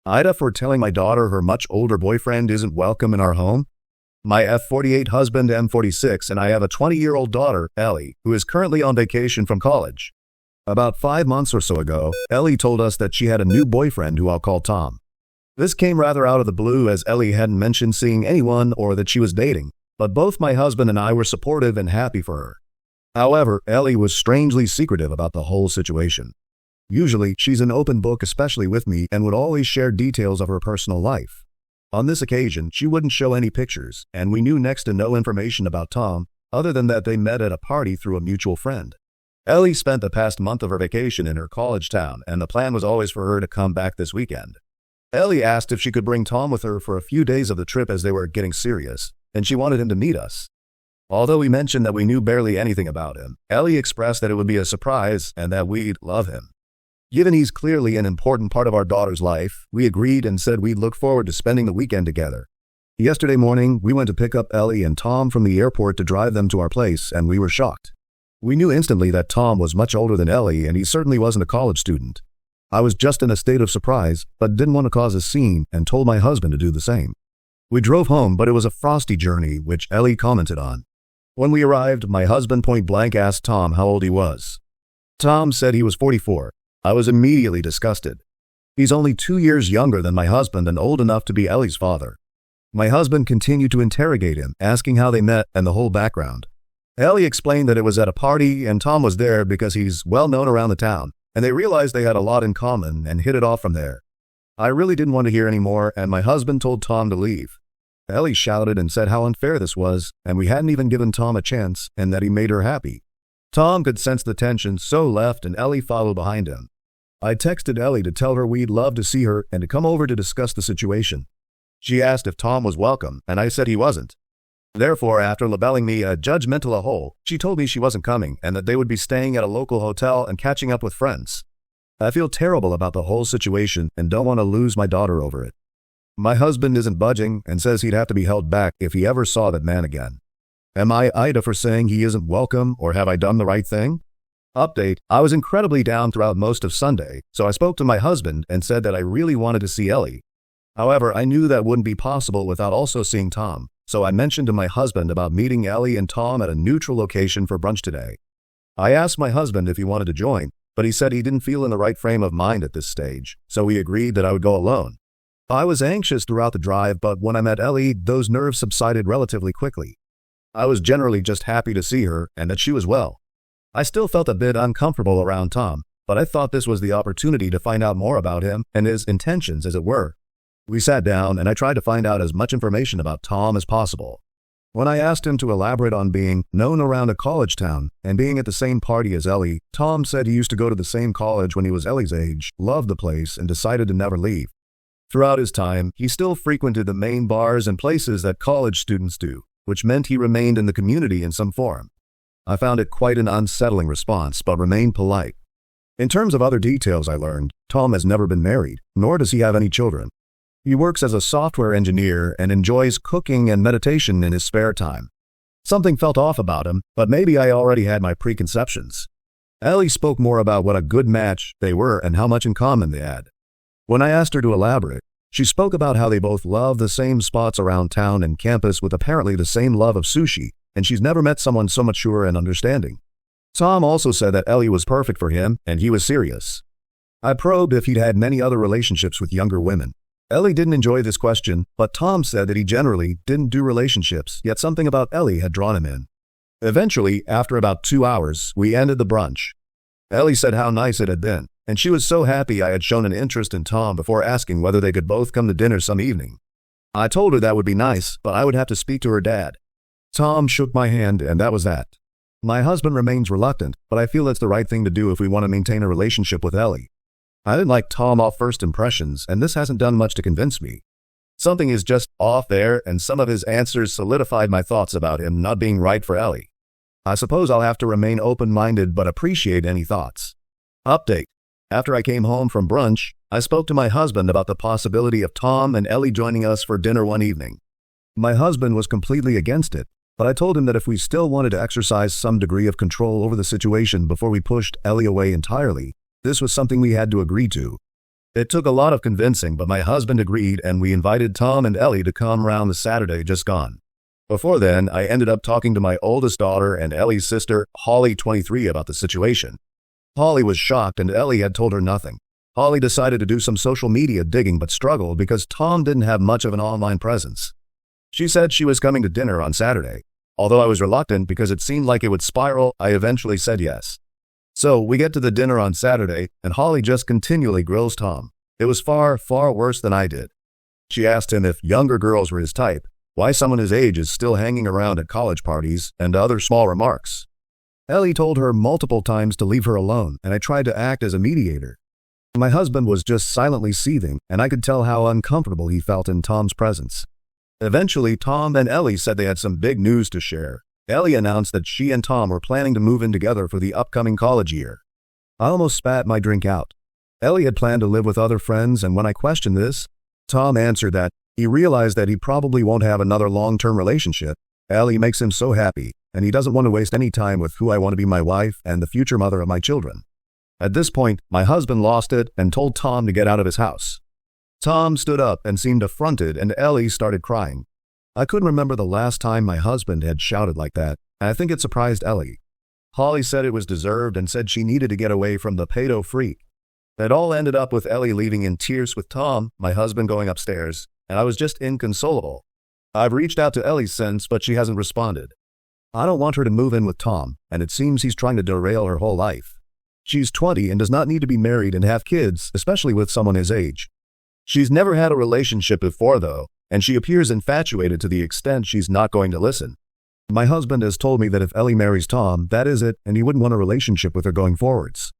AITA for telling my daughter her much older boyfriend isn't welcome in our home. My F-48 husband M-46 and I have a 20-year-old daughter, Ellie, who is currently on vacation from college. About 5 months or so ago, Ellie told us that she had a new boyfriend who I'll call Tom. This came rather out of the blue as Ellie hadn't mentioned seeing anyone or that she was dating, but both my husband and I were supportive and happy for her. However, Ellie was strangely secretive about the whole situation. Usually, she's an open book, especially with me, and would always share details of her personal life. On this occasion, she wouldn't show any pictures, and we knew next to no information about Tom, other than that they met at a party through a mutual friend. Ellie spent the past month of her vacation in her college town, and the plan was always for her to come back this weekend. Ellie asked if she could bring Tom with her for a few days of the trip as they were getting serious, and she wanted him to meet us. Although we mentioned that we knew barely anything about him, Ellie expressed that it would be a surprise and that we'd love him. Given he's clearly an important part of our daughter's life, we agreed and said we'd look forward to spending the weekend together. Yesterday morning, we went to pick up Ellie and Tom from the airport to drive them to our place, and we were shocked. We knew instantly that Tom was much older than Ellie, and he certainly wasn't a college student. I was just in a state of surprise, but didn't want to cause a scene and told my husband to do the same. We drove home, but it was a frosty journey, which Ellie commented on. When we arrived, my husband point-blank asked Tom how old he was. Tom said he was 44. I was immediately disgusted. He's only 2 years younger than my husband and old enough to be Ellie's father. My husband continued to interrogate him, asking how they met and the whole background. Ellie explained that it was at a party and Tom was there because he's well known around the town, and they realized they had a lot in common and hit it off from there. I really didn't want to hear any more, and my husband told Tom to leave. Ellie shouted and said how unfair this was, and we hadn't even given Tom a chance, and that he made her happy. Tom could sense the tension, so left, and Ellie followed behind him. I texted Ellie to tell her we'd love to see her and to come over to discuss the situation. She asked if Tom was welcome, and I said he wasn't. Therefore, after labeling me a judgmental a-hole, she told me she wasn't coming and that they would be staying at a local hotel and catching up with friends. I feel terrible about the whole situation and don't want to lose my daughter over it. My husband isn't budging and says he'd have to be held back if he ever saw that man again. Am I AITA for saying he isn't welcome, or have I done the right thing? Update: I was incredibly down throughout most of Sunday, so I spoke to my husband and said that I really wanted to see Ellie. However, I knew that wouldn't be possible without also seeing Tom, so I mentioned to my husband about meeting Ellie and Tom at a neutral location for brunch today. I asked my husband if he wanted to join, but he said he didn't feel in the right frame of mind at this stage, so we agreed that I would go alone. I was anxious throughout the drive, but when I met Ellie, those nerves subsided relatively quickly. I was generally just happy to see her and that she was well. I still felt a bit uncomfortable around Tom, but I thought this was the opportunity to find out more about him and his intentions, as it were. We sat down and I tried to find out as much information about Tom as possible. When I asked him to elaborate on being known around a college town and being at the same party as Ellie, Tom said he used to go to the same college when he was Ellie's age, loved the place, and decided to never leave. Throughout his time, he still frequented the main bars and places that college students do, which meant he remained in the community in some form. I found it quite an unsettling response, but remained polite. In terms of other details I learned, Tom has never been married, nor does he have any children. He works as a software engineer and enjoys cooking and meditation in his spare time. Something felt off about him, but maybe I already had my preconceptions. Ellie spoke more about what a good match they were and how much in common they had. When I asked her to elaborate, she spoke about how they both love the same spots around town and campus with apparently the same love of sushi, and she's never met someone so mature and understanding. Tom also said that Ellie was perfect for him and he was serious. I probed if he'd had many other relationships with younger women. Ellie didn't enjoy this question, but Tom said that he generally didn't do relationships, yet something about Ellie had drawn him in. Eventually, after about 2 hours, we ended the brunch. Ellie said how nice it had been, and she was so happy I had shown an interest in Tom before asking whether they could both come to dinner some evening. I told her that would be nice, but I would have to speak to her dad. Tom shook my hand, and that was that. My husband remains reluctant, but I feel it's the right thing to do if we want to maintain a relationship with Ellie. I didn't like Tom off first impressions, and this hasn't done much to convince me. Something is just off there, and some of his answers solidified my thoughts about him not being right for Ellie. I suppose I'll have to remain open-minded but appreciate any thoughts. Update: after I came home from brunch, I spoke to my husband about the possibility of Tom and Ellie joining us for dinner one evening. My husband was completely against it, but I told him that if we still wanted to exercise some degree of control over the situation before we pushed Ellie away entirely, this was something we had to agree to. It took a lot of convincing, but my husband agreed and we invited Tom and Ellie to come around the Saturday just gone. Before then, I ended up talking to my oldest daughter and Ellie's sister, Holly, 23, about the situation. Holly was shocked and Ellie had told her nothing. Holly decided to do some social media digging but struggled because Tom didn't have much of an online presence. She said she was coming to dinner on Saturday. Although I was reluctant because it seemed like it would spiral, I eventually said yes. So we get to the dinner on Saturday, and Holly just continually grills Tom. It was far, far worse than I did. She asked him if younger girls were his type, why someone his age is still hanging around at college parties, and other small remarks. Ellie told her multiple times to leave her alone, and I tried to act as a mediator. My husband was just silently seething, and I could tell how uncomfortable he felt in Tom's presence. Eventually, Tom and Ellie said they had some big news to share. Ellie announced that she and Tom were planning to move in together for the upcoming college year. I almost spat my drink out. Ellie had planned to live with other friends, and when I questioned this, Tom answered that he realized that he probably won't have another long-term relationship. Ellie makes him so happy, and he doesn't want to waste any time with who I want to be my wife and the future mother of my children. At this point, my husband lost it and told Tom to get out of his house. Tom stood up and seemed affronted, and Ellie started crying. I couldn't remember the last time my husband had shouted like that, and I think it surprised Ellie. Holly said it was deserved and said she needed to get away from the pedo freak. It all ended up with Ellie leaving in tears with Tom, my husband going upstairs, and I was just inconsolable. I've reached out to Ellie since, but she hasn't responded. I don't want her to move in with Tom, and it seems he's trying to derail her whole life. She's 20 and does not need to be married and have kids, especially with someone his age. She's never had a relationship before, though, and she appears infatuated to the extent she's not going to listen. My husband has told me that if Ellie marries Tom, that is it, and he wouldn't want a relationship with her going forwards.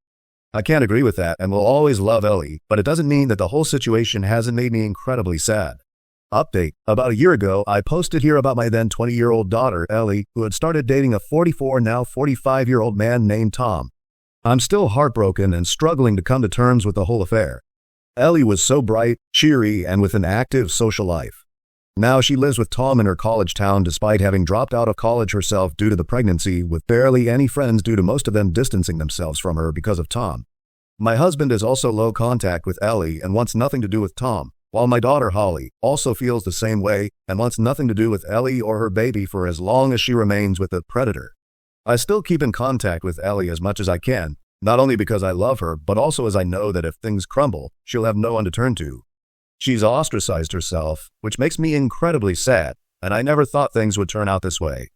I can't agree with that and will always love Ellie, but it doesn't mean that the whole situation hasn't made me incredibly sad. Update: about a year ago, I posted here about my then 20-year-old daughter, Ellie, who had started dating a 44, now 45-year-old man named Tom. I'm still heartbroken and struggling to come to terms with the whole affair. Ellie was so bright, cheery, and with an active social life. Now she lives with Tom in her college town despite having dropped out of college herself due to the pregnancy, with barely any friends due to most of them distancing themselves from her because of Tom. My husband is also low contact with Ellie and wants nothing to do with Tom, while my daughter Holly also feels the same way and wants nothing to do with Ellie or her baby for as long as she remains with the predator. I still keep in contact with Ellie as much as I can, not only because I love her, but also as I know that if things crumble, she'll have no one to turn to. She's ostracized herself, which makes me incredibly sad, and I never thought things would turn out this way.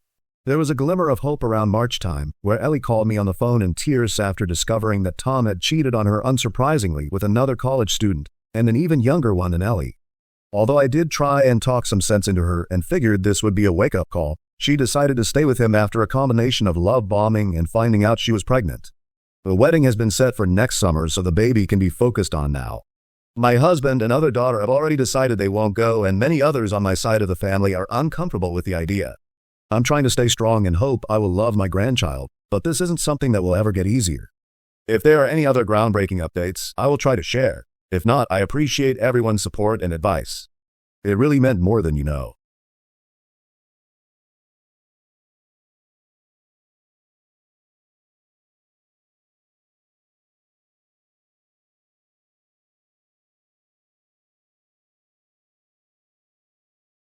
There was a glimmer of hope around March time, where Ellie called me on the phone in tears after discovering that Tom had cheated on her unsurprisingly with another college student, and an even younger one than Ellie. Although I did try and talk some sense into her and figured this would be a wake-up call, she decided to stay with him after a combination of love bombing and finding out she was pregnant. The wedding has been set for next summer, so the baby can be focused on now. My husband and other daughter have already decided they won't go, and many others on my side of the family are uncomfortable with the idea. I'm trying to stay strong and hope I will love my grandchild, but this isn't something that will ever get easier. If there are any other groundbreaking updates, I will try to share. If not, I appreciate everyone's support and advice. It really meant more than you know.